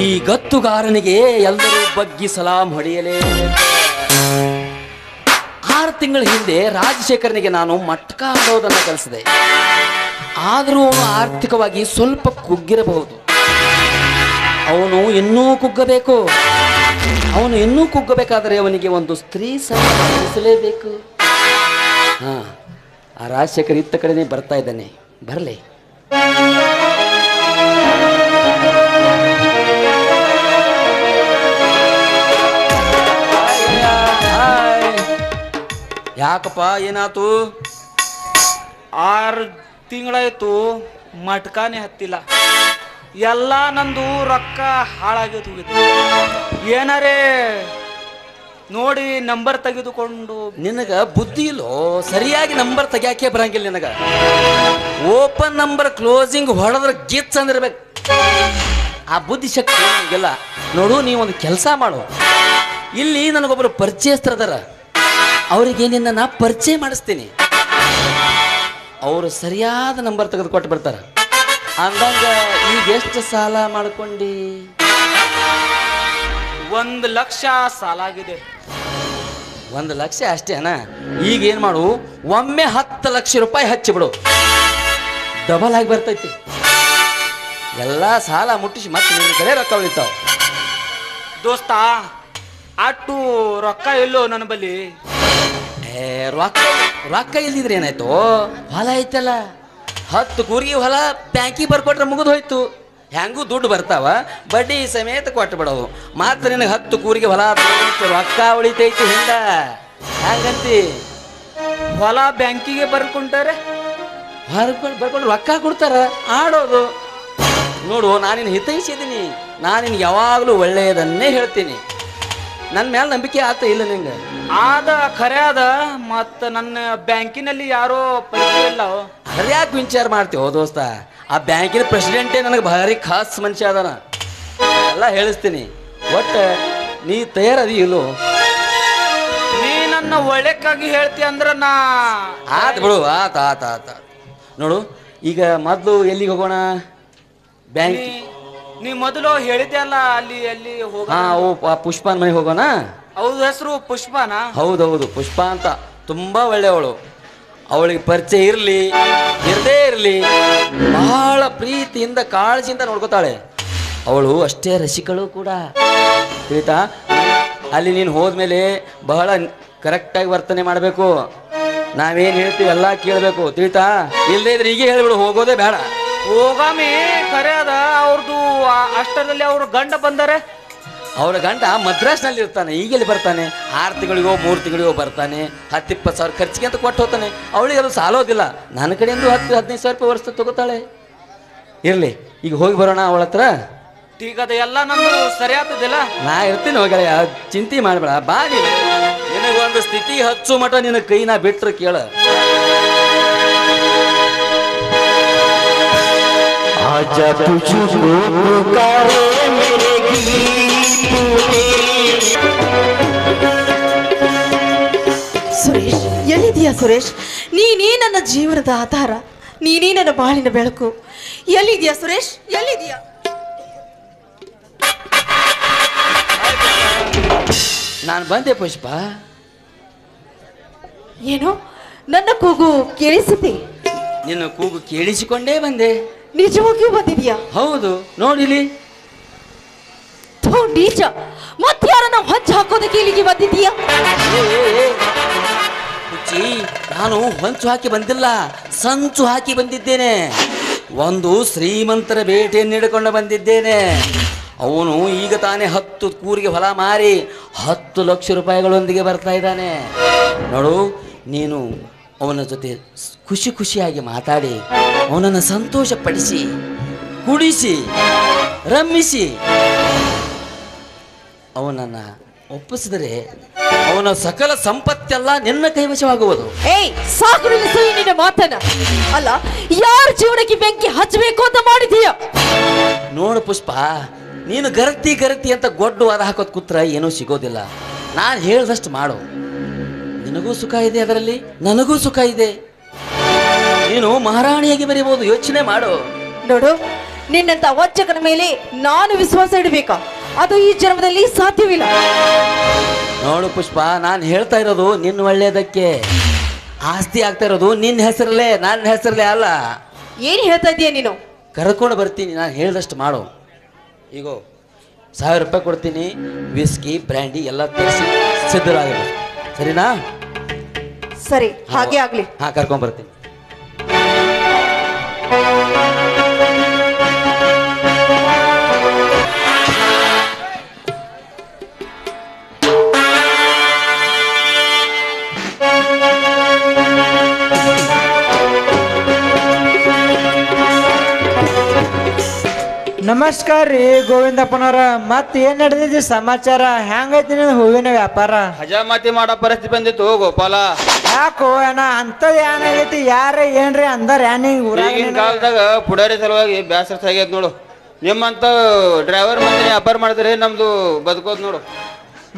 ಈ ಗತ್ತುಗಾರನಿಗೆ ಎಲ್ಲರೂ ಬಗ್ಗಿ ಸಲಾಂ ಹೊಡೆಯಲೇ. 6 ತಿಂಗಳ ಹಿಂದೆ ರಾಜಶೇಖರನಿಗೆ ನಾನು ಮಟ್ಕ ಆಡೋದನ್ನು ಕಲಿಸಿದೆ. ಆದರೂ ಅವನು ಆರ್ಥಿಕವಾಗಿ ಸ್ವಲ್ಪ ಕುಗ್ಗಿರಬಹುದು. ಅವನು ಇನ್ನೂ ಕುಗ್ಗಬೇಕು. ಅವನು ಇನ್ನೂ ಕುಗ್ಗಬೇಕಾದರೆ ಅವನಿಗೆ ಒಂದು ಸ್ತ್ರೀ ಸಲ್ಲಿಸಲೇಬೇಕು. ಆ ರಾಜಶೇಖರ್ ಇತ್ತ ಕಡೆನೇ ಬರ್ತಾ ಇದ್ದಾನೆ, ಬರಲಿ. ಯಾಕಪ್ಪ, ಏನಾತು? 6 ತಿಂಗಳಾಯ್ತು ಮಟ್ಕಾನೆ ಹತ್ತಿಲ್ಲ. ಎಲ್ಲ ನಂದು ರೊಕ್ಕ ಹಾಳಾಗಿ ಹೋಗಿತ್ತು. ಏನಾರೇ ನೋಡಿ ನಂಬರ್ ತೆಗೆದುಕೊಂಡು. ನಿನಗ ಬುದ್ಧಿ ಇಲ್ಲೋ? ಸರಿಯಾಗಿ ನಂಬರ್ ತೆಗ್ಯಾಕೆ ಬರಂಗಿಲ್ಲ ನಿನಗ. ಓಪನ್ ನಂಬರ್ ಕ್ಲೋಸಿಂಗ್ ಹೊಡೆದ್ರೆ ಗಿಚ್ ಅಂದಿರ್ಬೇಕು. ಆ ಬುದ್ಧಿ ಶಕ್ತಿ ನಿನಗಿಲ್ಲ ನೋಡು. ನೀವೊಂದು ಕೆಲಸ ಮಾಡು. ಇಲ್ಲಿ ನನಗೊಬ್ಬರು ಪರಿಚಯಸ್ಥರದಾರ, ಅವರಿಗೆ ನಿನ್ನ ಪರಿಚಯ ಮಾಡಿಸ್ತೀನಿ. ಅವರು ಸರಿಯಾದ ನಂಬರ್ ತೆಗೆದುಕೊಟ್ಟು ಬರ್ತಾರೆ. ಅಂದಂಗ ಈಗ ಎಷ್ಟು ಸಾಲ ಮಾಡ್ಕೊಂಡು? 1 ಲಕ್ಷ ಸಾಲ ಆಗಿದೆ. 1 ಲಕ್ಷ ಅಷ್ಟೇನಾ? ಈಗ ಏನು ಮಾಡು, ಒಮ್ಮೆ 10 ಲಕ್ಷ ರೂಪಾಯಿ ಹಚ್ಚಿಬಿಡು, ಡಬಲ್ ಆಗಿ ಬರ್ತೈತಿ. ಎಲ್ಲ ಸಾಲ ಮುಟ್ಟಿಸಿ ಮತ್ತೆ ನಿನ್ನ ಕಡೆ ರೊಕ್ಕ ಉಳಿತಾವ. ದೋಸ್ತ, ಅಟ್ಟು ರೊಕ್ಕ ಎಲ್ಲೋ ನನ್ನ ಬಳಿ. ರೊಕ್ಕ ಇಲ್ದಿದ್ರೆ ಏನಾಯ್ತು? ಹೊಲ ಐತಲ್ಲ, 10 ಕೂರಿಗೆ ಹೊಲ ಬ್ಯಾಂಕಿಗೆ ಬರ್ಕೊಟ್ರೆ ಮುಗಿದು ಹೋಯ್ತು. ಹೆಂಗೂ ದುಡ್ಡು ಬರ್ತಾವ, ಬಡ್ಡಿ ಸಮೇತ ಕೊಟ್ಟು ಬಿಡೋದು. ಮಾತ್ರ ನಿನಗೆ 10 ಕೂರಿಗೆ ಹೊಲ ರೊಕ್ಕ ಉಳಿತೈತಿ. ಹಿಂದ ಹೆಂಗಂತಿ? ಹೊಲ ಬ್ಯಾಂಕಿಗೆ ಬರ್ಕೊಂತಾರೆ, ಬರ್ಕೊಂಡು ರೊಕ್ಕ ಕೊಡ್ತಾರ, ಆಡೋದು. ನೋಡು, ನಾನಿನ್ನು ಹಿತೈಸಿದ್ದೀನಿ. ನಾನಿನ್ ಯಾವಾಗಲೂ ಒಳ್ಳೆಯದನ್ನೇ ಹೇಳ್ತೀನಿ. ನನ್ನ ಮೇಲೆ ನಂಬಿಕೆ ಆತ ಇಲ್ಲ ನಿಂಗೆ? ಆದ ಖರೆ ಅದ. ಮತ್ತು ನನ್ನ ಬ್ಯಾಂಕಿನಲ್ಲಿ ಯಾರೋ ಪರಿಚಯ ಇಲ್ಲ. ಅದ್ರ ಯಾಕೆ ವಿಚಾರ ಮಾಡ್ತೀವೋ ದೋಸ್ತ? ಆ ಬ್ಯಾಂಕಿನ ಪ್ರೆಸಿಡೆಂಟೇ ನನಗೆ ಭಾರಿ ಖಾಸ್ ಮನುಷ್ಯ ಅದಾನ, ಎಲ್ಲ ಹೇಳಿಸ್ತೀನಿ. ಒಟ್ಟು ನೀ ತಯಾರದಿ ಇಲ್ಲೋ? ನೀ ನನ್ನ ಒಳ್ಳೆಕ್ಕಾಗಿ ಹೇಳ್ತಿ ಅಂದ್ರೆ ನಾ ಆತ ಬಿಡು. ಆತ ನೋಡು, ಈಗ ಮೊದಲು ಎಲ್ಲಿಗೆ ಹೋಗೋಣ? ಬ್ಯಾಂಕ್. ನೀ ಮೊದಲು ಹೇಳಿದ್ದೆ ಅಲ್ಲ, ಅಲ್ಲಿ ಹೋಗ. ಪುಷ್ಪನ ಮನೆಗೆ ಹೋಗೋಣ. ಹೌದು, ಹೆಸರು ಪುಷ್ಪನಾ? ಹೌದೌದು, ಪುಷ್ಪ ಅಂತ. ತುಂಬ ಒಳ್ಳೆಯವಳು. ಅವಳಿಗೆ ಪರಿಚಯ ಇರಲಿ ಇರದೇ ಇರಲಿ, ಬಹಳ ಪ್ರೀತಿಯಿಂದ ಕಾಳಜಿಯಿಂದ ನೋಡ್ಕೋತಾಳೆ. ಅವಳು ಅಷ್ಟೇ ರಸಿಕಳು ಕೂಡ, ತಿಳಿತಾ? ಅಲ್ಲಿ ನೀನು ಹೋದ್ಮೇಲೆ ಬಹಳ ಕರೆಕ್ಟಾಗಿ ವರ್ತನೆ ಮಾಡಬೇಕು. ನಾವೇನು ಹೇಳ್ತೀವಿ ಎಲ್ಲ ಕೇಳಬೇಕು, ತಿಳಿತಾ? ಇಲ್ಲದೇ ಇದ್ರೆ ಹೀಗೆ ಹೇಳ್ಬಿಡು, ಹೋಗೋದೇ ಬೇಡ. ಹೋಗಾಮಿ ಖರೆ ಅದ. ಅವ್ರದ್ದು ಅಷ್ಟರಲ್ಲಿ ಅವ್ರ ಗಂಡ ಬಂದರೆ. ಅವರ ಗಂಡ ಮದ್ರಾಸ್ನಲ್ಲಿ ಇರ್ತಾನೆ, ಈಗೆಲ್ಲಿ ಬರ್ತಾನೆ? 6 ತಿಂಗಳಿಗೋ 3 ತಿಂಗಳಿಗೋ ಬರ್ತಾನೆ. 10-20 ಸಾವಿರ ಖರ್ಚಿಗೆ ಅಂತ ಕೊಟ್ಟು ಹೋಗ್ತಾನೆ. ಅವಳಿಗೆ ಅದು ಸಾಲೋದಿಲ್ಲ. ನನ್ನ ಕಡೆಯಿಂದ 10-15 ಸಾವಿರ ರೂಪಾಯಿ ವರ್ಷ ತಗೋತಾಳೆ. ಇರಲಿ, ಈಗ ಹೋಗಿ ಬರೋಣ ಅವಳ ಹತ್ರ. ಈಗ ಅದು ಎಲ್ಲ ನಮ್ದು ಸರಿ ಆಗ್ತದಿಲ್ಲ. ನಾ ಇರ್ತೀನಿ, ಹೋಗಳೆ, ಚಿಂತೆ ಮಾಡಬೇಡ. ಬಾ, ನಿನಗೊಂದು ಸ್ಥಿತಿ ಹಚ್ಚು ಮಟ ನಿನ್ನ ಕೈನ ಬಿಟ್ರೆ ಕೇಳ. आजा तुझको पुकारे मेरे ಸುರೇಶ್, ಎಲ್ಲಿದೆಯಾ ಸುರೇಶ್? ನೀನೇ ನನ್ನ ಜೀವನದ ಆಧಾರ, ನೀನೇ ನನ್ನ ಬಾಳಿನ ಬೆಳಕು. ಎಲ್ಲಿದೆಯಾ ಸುರೇಶ್? ಎಲ್ಲಿದೆಯಾ? ನಾನು ಬಂದೆ ಪುಷ್ಪ. ಏನೋ ನನ್ನ ಕೂಗು ಕೇಳಿಸಿದೆ? ನಿನ್ನ ಕೂಗು ಕೇಳಿಸಿಕೊಂಡೇ ಬಂದೆ. ನಿಜವಾಗಿಯೂ ಬಂದಿದ್ಯಾ? ಹೌದು, ನೋಡಿಲಿ. ನೀಚ, ಮತ್ತಾರನ್ನ ಹೊಂಚು ಹಾಕೋದಕ್ಕೆ ಇಲ್ಲಿಗೆ ಬಂದಿದೀಯಾ? ಹುಚ್ಚಿ, ನಾನು ಹೊಂಚು ಹಾಕಿ ಬಂದಿಲ್ಲ, ಸಂಚು ಹಾಕಿ ಬಂದಿದ್ದೇನೆ. ಒಂದು ಶ್ರೀಮಂತರ ಭೇಟಿಯನ್ನು ಹಿಡ್ಕೊಂಡು ಬಂದಿದ್ದೇನೆ. ಅವನು ಈಗ ತಾನೇ 10 ಕೂರಿಗೆ ಹೊಲ ಮಾರಿ 10 ಲಕ್ಷ ರೂಪಾಯಿಗಳೊಂದಿಗೆ ಬರ್ತಾ ಇದ್ದಾನೆ. ನೋಡು, ನೀನು ಅವನ ಜೊತೆ ಖುಷಿಯಾಗಿ ಮಾತಾಡಿ ಅವನನ್ನು ಸಂತೋಷಪಡಿಸಿ, ಕುಡಿಸಿ, ರಮ್ಮಿಸಿ ಅವನನ್ನು ಒಪ್ಪಿಸಿದರೆ ಅವನ ಸಕಲ ಸಂಪತ್ತೆಲ್ಲ ನಿನ್ನ ಕೈವಶವಾಗುವುದು. ಏಯ್, ಸಾಕು ನಿಲ್ಲಿಸು ನಿನ್ನ ಮಾತನ್ನ. ಅಲ್ಲ, ಯಾರ ಜೀವನಕ್ಕೆ ಬೆಂಕಿ ಹಚ್ಚಬೇಕು ಅಂತ ಮಾಡಿದೀಯ? ನೋಡು ಪುಷ್ಪ, ನೀನು ಗರತಿ ಅಂತ ಗೊಡ್ಡು ವಾದ ಹಾಕೋದು ಕೂತ್ರ ಏನೂ ಸಿಗೋದಿಲ್ಲ. ನಾನು ಹೇಳ್ದಷ್ಟು ಮಾಡು. ನಿನಗೂ ಸುಖ ಇದೆ ಅದರಲ್ಲಿ, ನನಗೂ ಸುಖ ಇದೆ. ನೀನು ಮಹಾರಾಣಿಯಾಗಿ ಬರೀಬಹುದು, ಯೋಚನೆ ಮಾಡು. ನೋಡು, ನಿನ್ನಂತ ವಂಚಕನ ಮೇಲೆ ನಾನು ವಿಶ್ವಾಸ ಇಡಬೇಕಾ? ಅದು ಈ ಜನ್ಮದಲ್ಲಿ ಸಾಧ್ಯವಿಲ್ಲ. ನೋಡು ಪುಷ್ಪ, ನಾನು ಹೇಳ್ತಾ ಇರೋದು ನಿನ್ನ ಒಳ್ಳೆಯದಕ್ಕೆ. ಆಸ್ತಿ ಆಗ್ತಾ ಇರೋದು ನಿನ್ನ ಹೆಸರಲ್ಲೇ, ನನ್ನ ಹೆಸರಲ್ಲೇ ಅಲ್ಲ. ಏನ್ ಹೇಳ್ತಾ ಇದೀಯ ನೀನು? ಕರ್ಕೊಂಡು ಬರ್ತೀನಿ, ನಾನು ಹೇಳ್ದಷ್ಟು ಮಾಡು. ಈಗ 1000 ರೂಪಾಯಿ ಕೊಡ್ತೀನಿ, ವಿಸ್ಕಿ ಬ್ರ್ಯಾಂಡಿ ಎಲ್ಲ ತರಿಸಿ ಸಿದ್ಧರಾಗಬೇಕು, ಸರಿನಾ? ಸರಿ, ಹಾಗೆ ಆಗ್ಲಿ. ಹಾ, ಕರ್ಕೊಂಡ್ ಬರ್ತೀನಿ. ನಮಸ್ಕಾರ ರೀ ಗೋವಿಂದಪ್ಪನವ್ರ. ಮತ್ ಏನ್ ನಡೆದಿದ್ರಿ ಸಮಾಚಾರ? ಹೆಂಗೈತಿ ನಿನ್ ಹೂವಿನ ವ್ಯಾಪಾರ? ಹಜಾಮತಿ ಮಾಡೋ ಪರಿಸ್ಥಿತಿ ಬಂದಿತ್ತು ಗೋಪಾಲ. ಯಾಕೋ ಅಣ್ಣ, ಅಂತದ್ ಏನಾಗೈತಿ? ಯಾರ ಏನ್ರಿ ಅಂದಾರ ಏನಿಂಗ್ ಈಗಿನ ಕಾಲದಾಗ ಪುಡಾರಿ ಸಲುವಾಗಿ ಬ್ಯಾಸರ ಆಗೈತೆ ನೋಡು. ನಿಮ್ಮಂತ ಡ್ರೈವರ್ ಮಂದಿ ವ್ಯಾಪಾರ ಮಾಡಿದ್ರೆ ನಮ್ದು ಬದುಕೋದ್ ನೋಡು.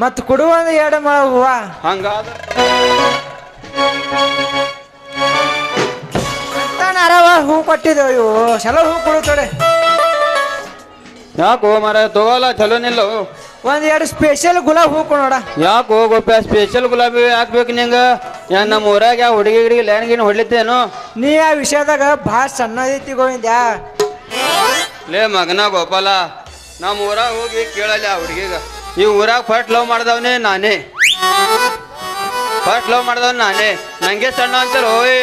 ಮತ್ ಕೊಡುವಂದ 2 ಮೊಳ ಹೂವ ಹಂಗಾದ ನಾರವ ಹೂ ಕೊಟ್ಟಿದ್ದೇವೆ. ಇವು ಚಲೋ ಹೂ ಕೊಡುತ್ತೋಡೆ. ಯಾಕೋ ಮರ ತಗೋಲ್ಲ, ಚಲೋನಿಲ್ಲ. 1-2 ಸ್ಪೆಷಲ್ ಗುಲಾಬ್ ಹೂ ಕೊಡೋಡ. ಯಾಕೋ ಗೋಪ್ಯ ಸ್ಪೆಷಲ್ ಗುಲಾಬಿ ಹಾಕ್ಬೇಕು ನಿಂಗ? ನಮ್ಮ ಊರಾಗ ಯಾವ ಹುಡುಗಿ ಲೈನ್ ಗಿನ್ ಹೊಡ್ಲಿತ್ತೇನು? ನೀ ಆ ವಿಷಯದಾಗ ಭಾಳ ಸಣ್ಣದೈತಿ ಗೋವಿಂದ. ಲೇ ಮಗನ ಗೋಪಾಲ, ನಮ್ಮ ಊರಾಗ ಹೋಗಿ ಕೇಳಲ್ಲ ಆ ಹುಡುಗಿಗ. ಈ ಊರಾಗ ಫಸ್ಟ್ ಲವ್ ಮಾಡ್ದವನೇ ನಾನೇ. ಫಸ್ಟ್ ಲವ್ ಮಾಡ್ದವ್ ನಾನೇ. ನಂಗೆ ಸಣ್ಣ ಅಂತಾರ ಓಯ್.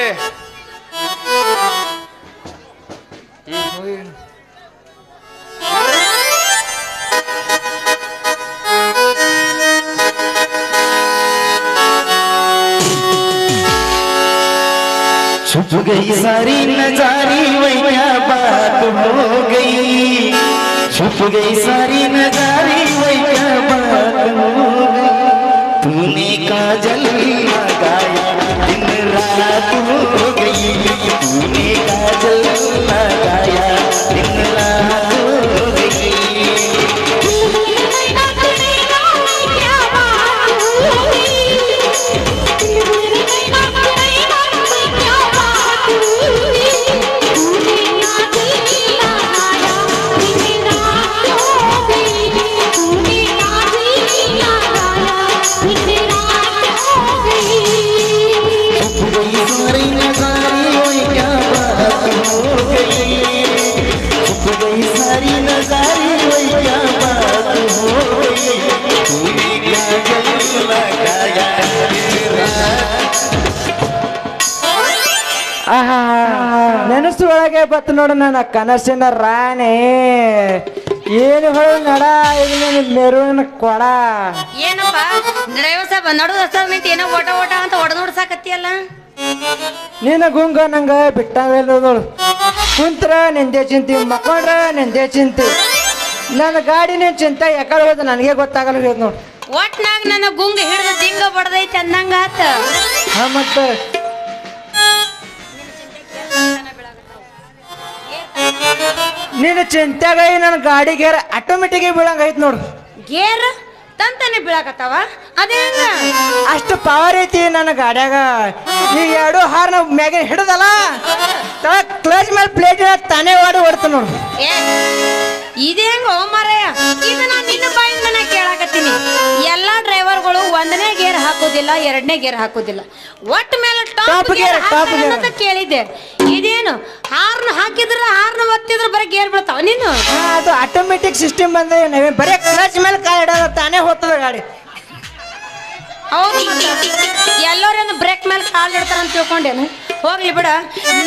छुप गई सारी नजारी वैया बात हो गई, छुप गई सारी नजारी वैया बात हो गई। तूने काजल लगाया दिन रात हो गई, तूने काजल लगाया दिन रात हो गई। ನೆನಸು ಒಳಗೆ ಬತ್ತು ನೋಡು ನನ್ನ ಕನಸಿನ ರಾಣಿ. ಏನು ಹೇಳು ನಡ, ಇದು ಮೆರುವಿನ ಕೊಡ. ಏನಪ್ಪ ಡ್ರೈವರ್ ಸಾಬ್ ನಡು ರಸ್ತಾದ ನಿಂತು ಏನೋ ಓಟ ಓಟ ಅಂತ ಹೊಡೆದು ನೋಡ್ಸಾಕತ್ತಿಯಲ್ಲ? ನಿನ್ನ ಗುಂಗ ನಂಗ ಬಿಟ್ಟಂಗಲ್ಲದಳು. ಕುಂತ್ರ ನಿಂದೆ ಚಿಂತಿ, ಮಕ್ಕೊಂಡ್ರ ನಿಂದೆ ಚಿಂತಿ. ನನ್ನ ಗಾಡಿನ ಚಿಂತೆ ಯಾಕಡೆ ಹೋದ ನನಗೆ ಗೊತ್ತಾಗಲ್ಲ ಹೋದ್ ನೋಡು. ಒಟ್ನಾಗ ನನ್ನ ಗುಂಗ ಹಿಡಿದು ದಿಂಗ ಬಡದೈತೆ ಅಂದಂಗ ಆತ. ಹಾ, ಮತ್ತೆ ನಿನ್ನ ಚಿಂತ್ಯಾಗ ನನ್ನ ಗಾಡಿ ಗೇರ್ ಆಟೋಮೆಟಿಕ್ ಬೀಳಂಗ ಐತ್ ನೋಡು. ಗೇರ್ ತಂತಾನೆ ಬೀಳಾಕತ್ತಾವ? ಅದೇಂಗ ಅಷ್ಟು ಪವರ್ ಐತಿ ನನ್ನ ಗಾಡ್ಯಾಗ. ಈ 2 ಹಾರ್ನ ಮ್ಯಾಗ ಹಿಡದಲ್ಲ, ಕ್ಲಚ್ ಮೇಲೆ ಪ್ಲೇಟ್ ತಾನೇ ಓಡ್ತ ನೋಡು. ಇದೇ ಹೆಂಗ ಮಾರಯ್ಯ? ಇದು ನಾನು ನಿನ್ನ ಬಾಯಿಂದ ನಾ ಕೇಳಾಕತ್ತೀನಿ. ಎಲ್ಲಾ ಡ್ರೈವರ್ಗಳು 1ನೇ ಗೇರ್ ಹಾಕೋದಿಲ್ಲ, 2ನೇ ಗೇರ್ ಹಾಕೋದಿಲ್ಲ, ಒಟ್ಟು ಮೇಲೆ ಟಾಪ್ ಗೇರ್ ಅಂತ ಕೇಳಿದ್ದೆ. ಇದೇನು ಹಾರ್ನ್ ಹಾಕಿದ್ರೆ ಹಾರ್ನ್ ಒತ್ತಿದ್ರೆ ಬರೀ ಗೇರ್ ಬೀಳ್ತಾವ ನೀನು? ಅದು ಆಟೋಮೆಟಿಕ್ ಸಿಸ್ಟಮ್ ಬಂದ, ಬರೀ ಕ್ಲಚ್ ಮೇಲೆ ಕಾಲ್ ಇಡೋದು ತಾನೇ ಹೋಗ್ತದ ಗಾಡಿ. ಹೌದು, ಎಲ್ಲರೂ ಬ್ರೇಕ್ ಮೇಲೆ ಕಾಲ್ ಇಡ್ತಾರ ಅಂತ ತಿಳ್ಕೊಂಡೇನು? ಹೋಗ್ಲಿ ಬಿಡ,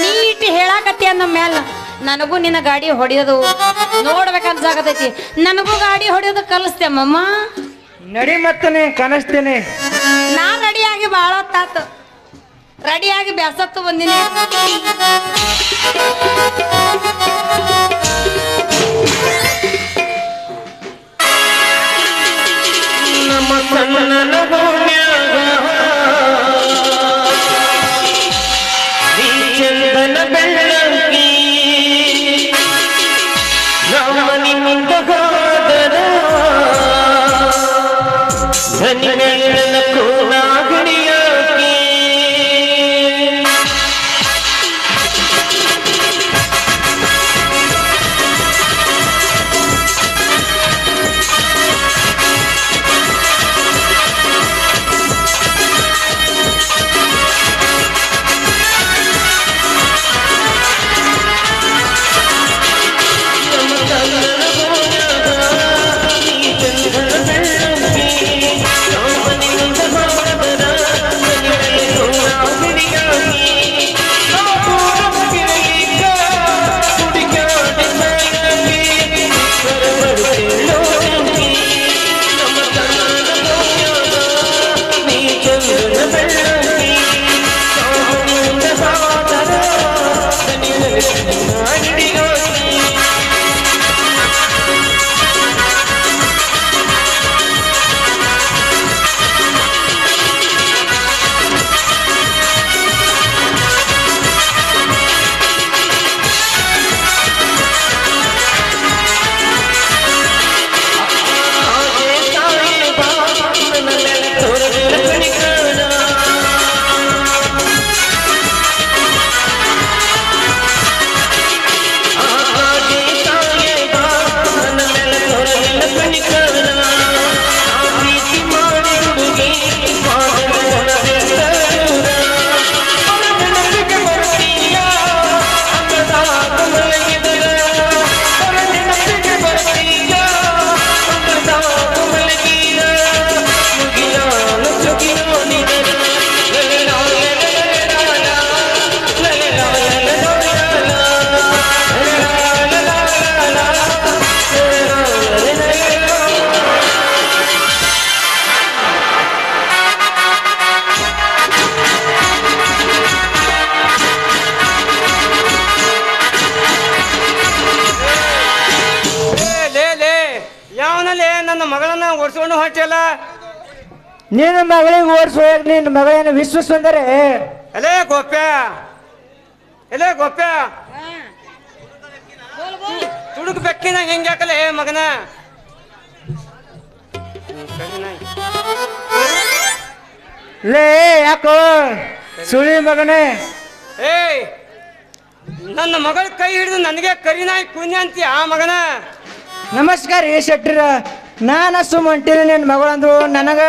ನೀಟ್ ಹೇಳಾಕತ್ತಿ ಅಂದ ಮೇಲೆ ನನಗೂ ನಿನ್ನ ಗಾಡಿ ಹೊಡಿಯೋದು ನೋಡ್ಬೇಕಂತ ಜಾಗತೈತಿ. ನನಗೂ ಗಾಡಿ ಹೊಡಿಯೋದು ಕಲಿಸ್ತೇ ಮಮ್ಮ. ನಡಿ ಮತ್ತೆ ನೀ ಕನಸ್ತೀನಿ. ನಾ ರೆಡಿಯಾಗಿ ಭಾಳ ಹೊತ್ತಾತು, ರೆಡಿಯಾಗಿ ಬ್ಯಾಸತ್ತು ಬಂದಿನಿ. ನಮ್ಮ ಸಣ್ಣನ ಭೂಮ್ಯಾಗ ಈ ಚಂದನ ಬೆಳ್ಳಂಗಿ ರಾಮನಿಂದ ಹೋದರ ಧನಿಗಳ ಕೋಲಾಗಣಿಯಾಗಿ ಯಾವನಲ್ಲಿ ನನ್ನ ಮಗಳನ್ನ ಓಡಿಸ್ಕೊಂಡು ಹೊಂಟಿಯಲ್ಲ? ನಿನ್ನ ಮಗಳಿಗೆ ಓಡಿಸುವಾಗ ನಿನ್ನ ಮಗಳೇನು ವಿಶ್ವ ಸುಂದರಿ? ಎಲೇ ಗೋಪ್ಯ, ಎಲೇ ಗೋಪ್ಯ, ತುಡುಕ್ ಬೆಕ್ಕಿನ ಹೆಂಗ್ ಯಾಕಲೆ ಮಗನ? ಲೇ ಯಾಕೋ ಸುಳಿ ಮಗನೇ? ಏಯ್, ನನ್ನ ಮಗಳ ಕೈ ಹಿಡಿದು ನನಗೆ ಕರಿನಾಯಿ ಕುನ್ಯ ಅಂತೀಯ ಆ ಮಗನ? ನಮಸ್ಕಾರ ರೀ ಶೆಟ್ರ, ನಾನು ಸುಮ್ಮ ಹೊಂಟಿನಿ. ನಿನ್ನ ಮಗಳಂದ್ರು ನನಗೆ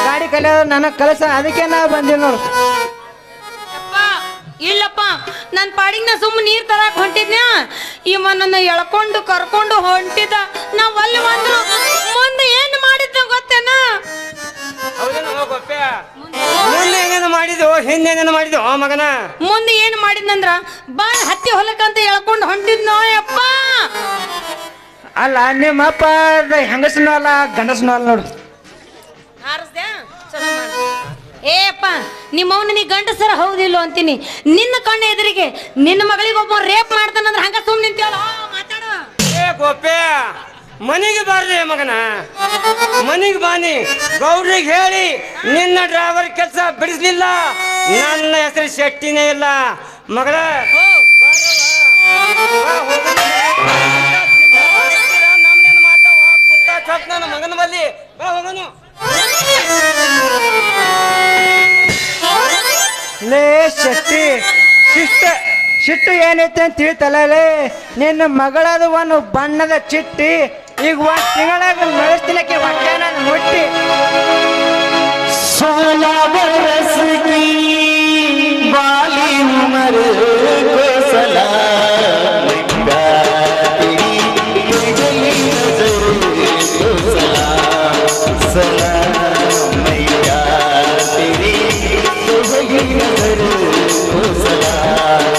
ಗಾಡಿ ಕಲಿಯೋದು ನನಗೆ ಕಲಸ, ಅದಕ್ಕೆ ನಾ ಬಂದೀನಿ ನೋಡು. ಇಲ್ಲಪ್ಪ, ನನ್ನ ಪಾಡಿಗೆ ನಾ ಸುಮ್ಮ ನೀರ್ ತರಕ್ ಹೊಂಟಿದ್ನ, ಇವ ನನ್ನ ಎಳ್ಕೊಂಡು ಕರ್ಕೊಂಡು ಹೊಂಟಿದ್ದ. ನಾವ್ ಅಲ್ಲಿ ಬಂದ್ರು ಮುಂದೆ ಏನ್ ಮಾಡಿದ್ನ ಗೊತ್ತೇನ? ಹೌದೇನೋ ಗೋಪ್ಯ? ಮುಂದೆ ಏನೇನು ಮಾಡಿದ್ವು, ಹಿಂದೇನೇನು ಮಾಡಿದ್ವು ಆ ಮಗನ? ಮುಂದೆ ಏನ್ ಮಾಡಿದ್ನಂದ್ರ ಬಾಳ ಹತ್ತಿ ಹೊಲಕ್ಕಂತ ಎಳ್ಕೊಂಡು ಹೊಂಟಿದ್ನೋ ಯಪ್ಪ. ಅಲ್ಲ ನಿಮ್ಮಪ್ಪ ಹೆಂಗಸನೂ ಅಲ್ಲ ಗಂಡಸನೂ ಅಲ್ಲ ನೋಡು. ಏಪ್ಪ, ನಿಮ್ಮವ್ನ ನೀ ಗಂಡಸರ ಹೌದಿಲ್ಲ ಅಂತೀನಿ. ನಿನ್ನ ಕಣ್ಣ ಎದುರಿಗೆ ನಿನ್ನ ಮಗಳಿಗೆ ಒಬ್ಬ ರೇಪ್ ಮಾಡ್ತಾನಂದ್ರ ಹಂಗ ಸುಮ್ ನಿಂತೀವಲ್ಲ, ಮಾತಾಡು. ಏ ಗೋಪ್ಯ, ಮನೆಗೆ ಬರ್ರಿ ಮಗನ, ಮನೆಗೆ ಬಾನಿ. ಗೌಡ್ರಿಗೆ ಹೇಳಿ ನಿನ್ನ ಡ್ರೈವರ್ ಕೆಲಸ ಬಿಡಿಸ್ಲಿಲ್ಲ, ನನ್ನ ಹೆಸರು ಶೆಟ್ಟಿನೇ ಇಲ್ಲ ಮಗಳ. ನಮ್ನೇನು ಮಾತಾವ ಕುತ್ತ ನನ್ನ ಮಗನ ಬಲ್ಲಿ ಬಾ ಹೋಗನು. ಲೇ ಶೆಟ್ಟಿ, ಶಿಟ್ಟು ಏನೈತೆ ಅಂತ ತಿಳ್ತಲ್ಲೇ? ನಿನ್ನ ಮಗಳದು ಒಂದು ಬಣ್ಣದ ಚಿಟ್ಟಿ, ಈಗ ಒಂದು ತಿಂಗಳಾಗ ನಡೆಸ್ತಿನಕ್ಕೆ ಹೊಟ್ಟೆ ನಾನು ಮುಟ್ಟಿ. सोलह बरस की वाली उम्र को सलाम तेरी गई नजर को सलाम सलाम मैया तेरी गई नजर को सलाम।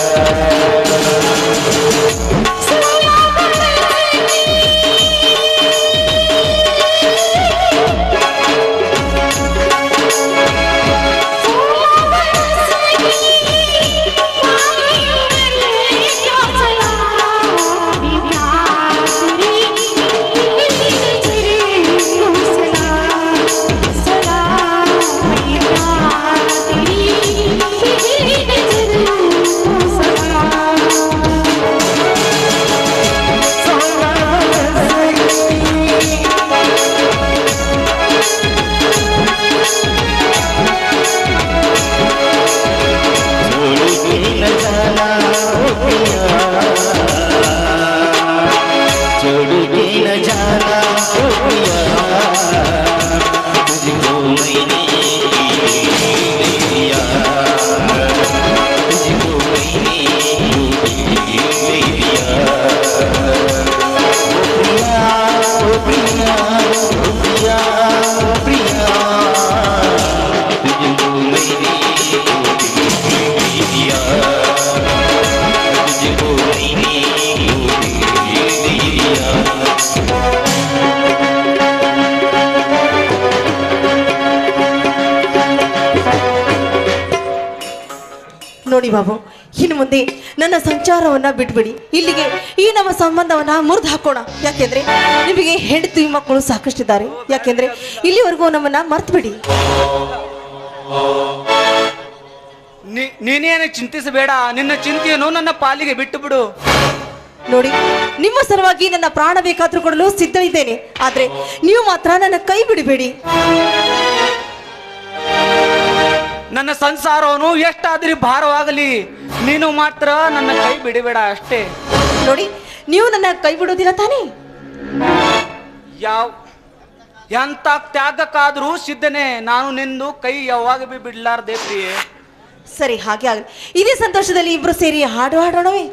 ನೋಡಿ ಬಾಬು, ಇನ್ನು ಮುಂದೆ ನನ್ನ ಸಂಚಾರವನ್ನ ಬಿಟ್ಬಿಡಿ. ಇಲ್ಲಿಗೆ ಈ ನಮ್ಮ ಸಂಬಂಧವನ್ನ ಮುರಿದು ಹಾಕೋಣ. ಯಾಕೆಂದ್ರೆ ನಿಮಗೆ ಹೆಂಡತಿ ಮಕ್ಕಳು ಸಾಕಷ್ಟಿದ್ದಾರೆ. ಯಾಕೆಂದ್ರೆ ಇಲ್ಲಿವರೆಗೂ ನಮ್ಮನ್ನ ಮರ್ತು ಬಿಡಿ. ನೀನೇನು ಚಿಂತಿಸಬೇಡ. ನಿನ್ನ ಚಿಂತೆಯನ್ನು ನನ್ನ ಪಾಲಿಗೆ ಬಿಟ್ಟು ಬಿಡು. ನೋಡಿ, ನಿಮ್ಮ ಸಲುವಾಗಿ ನನ್ನ ಪ್ರಾಣ ಬೇಕಾದ್ರೂ ಕೊಡಲು ಸಿದ್ಧ ಇದ್ದೇನೆ. ಆದ್ರೆ ನೀವು ಮಾತ್ರ ನನ್ನ ಕೈ ಬಿಡಬೇಡಿ. ನನ್ನ ಸಂಸಾರವನ್ನು ಎಷ್ಟಾದ್ರೂ ಭಾರವಾಗಲಿ, ನೀನು ಮಾತ್ರ ನನ್ನ ಕೈ ಬಿಡಬೇಡ ಅಷ್ಟೇ. ನೋಡಿ, ನೀವು ನನ್ನ ಕೈ ಬಿಡೋದಿಲ್ಲ ತಾನೇ? ಎಂತ ತ್ಯಾಗಕ್ಕಾದ್ರೂ ಸಿದ್ಧನೆ. ನಾನು ನಿಂದು ಕೈ ಯಾವಾಗ ಬಿಡ್ಲಾರ್ದೆ ಪ್ರಿಯೆ. ಸರಿ, ಹಾಗೆ ಆಗಲಿ. ಇದೇ ಸಂತೋಷದಲ್ಲಿ ಇಬ್ರು ಸೇರಿ ಹಾಡು ಹಾಡೋಣವೇ?